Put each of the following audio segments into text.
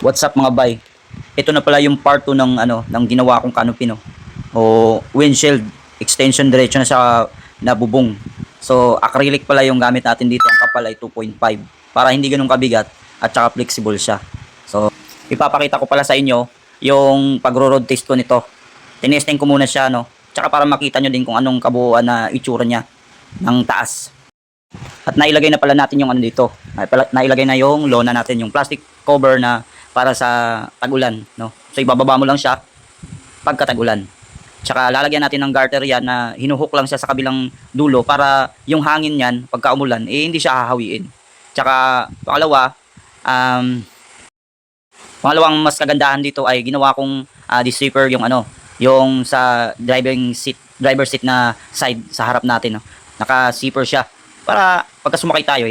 What's up mga bay? Ito na pala yung part 2 ng ginawa kong canopy no. O windshield extension diretso na sa nabubong. So acrylic pala yung gamit natin dito. Ang kapal ay 2.5 para hindi ganun kabigat at saka flexible siya. So ipapakita ko pala sa inyo yung pagro-road test ko nito. Tinesting ko muna siya no. Tsaka para makita nyo din kung anong kabuuan na itsura niya ng taas. At nailagay na pala natin yung dito. Nailagay na yung lona natin, yung plastic cover na para sa tag-ulan, no? So ibababa mo lang siya pagka tag-ulan. Tsaka lalagyan natin ng garter yan na hinuhook lang siya sa kabilang dulo para yung hangin niyan pagka umulan hindi siya hahawiin. Tsaka pangalawang mas kagandahan dito ay ginawa kong zipper yung yung sa driver seat na side sa harap natin, no? Naka-zipper siya para pagka sumakay tayo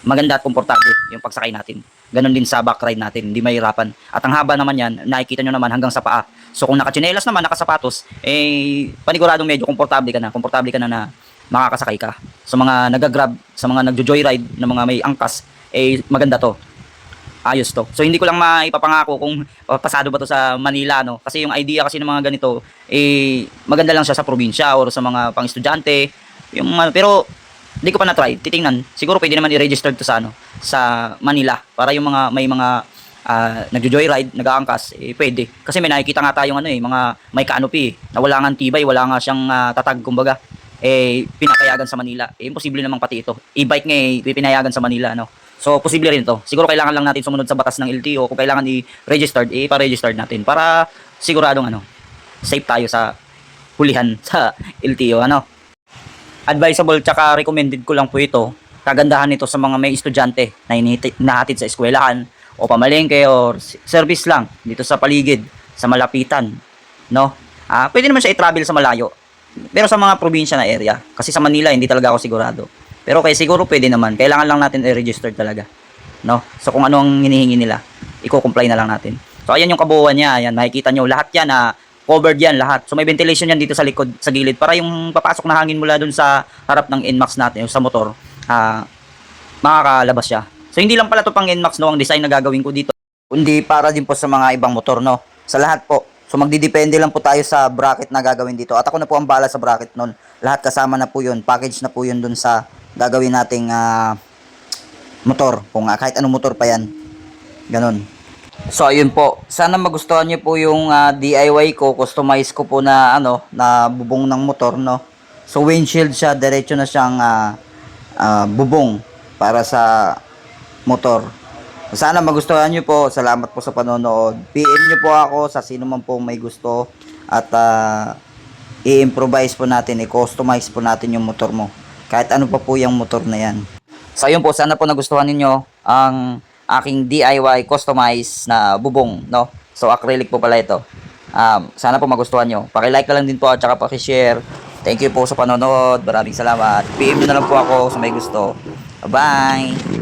maganda at komportable yung pagsakay natin. Ganon din sa back ride natin, hindi mahirapan. At ang haba naman yan, nakikita nyo naman hanggang sa paa. So kung nakachinelas naman, nakasapatos, paniguradong medyo komportable ka na na makakasakay ka. Sa mga nagagrab, sa mga nagjo-joyride, na mga may angkas, maganda to. Ayos to. So hindi ko lang maipapangako kung pasado ba to sa Manila, no? Kasi yung idea kasi ng mga ganito, maganda lang siya sa probinsya or sa mga pang-estudyante. Pero hindi ko pa na-try, titingnan. Siguro pwede naman i-register to sa sa Manila para yung mga may mga nagjo-joyride, nag-aangkas, pwede. Kasi may nakikita nga tayong mga may canopy na wala nga tibay, wala nga siyang tatag kumbaga. Pinapayagan sa Manila. Imposible namang pati ito. E-bike nga pinayagan sa Manila, no. So posible rin to. Siguro kailangan lang natin sumunod sa batas ng LTO. Kung kailangan i-registered, pa-registered natin para siguradong safe tayo sa hulihan sa LTO, Advisable tsaka recommended ko lang po ito. Kagandahan nito sa mga may estudyante na nahatid sa eskwelahan o pamalengke o service lang dito sa paligid, sa malapitan, no? Pwede naman siya i-travel sa malayo. Pero sa mga probinsya na area, kasi sa Manila hindi talaga ako sigurado. Pero siguro pwede naman. Kailangan lang natin i-register talaga, no? So kung ano ang hinihingi nila, i-comply na lang natin. So ayan yung kabuuan niya, ayan nakikita nyo lahat yan covered yan lahat. So may ventilation yan dito sa likod, sa gilid para yung papasok na hangin mula dun sa harap ng NMAX natin, sa motor, makakalabas siya. So hindi lang pala to pang NMAX, no, ang design na gagawin ko dito, kundi para din po sa mga ibang motor, no, sa lahat po. So magdidepende lang po tayo sa bracket na gagawin dito. At ako na po ang bala sa bracket nun. Lahat kasama na po yun, package na po yun dun sa gagawin nating motor. Kung kahit anong motor pa yan, ganun. So ayun po, sana magustuhan niyo po yung DIY ko, customize ko po na na bubong ng motor, no. So windshield siya, diretso na siyang bubong para sa motor. Sana magustuhan niyo po. Salamat po sa panonood. PM niyo po ako sa sino man po may gusto at i-improvise po natin, i-customize po natin yung motor mo. Kahit ano pa po yung motor na yan. So ayun po, sana po nagustuhan niyo ang aking DIY customized na bubong, no? So acrylic po pala ito. Sana po magustuhan nyo. Paki-like na lang din po at saka paki-share. Thank you po sa panonood. Maraming salamat. PM nyo na lang po ako sa may gusto. Bye!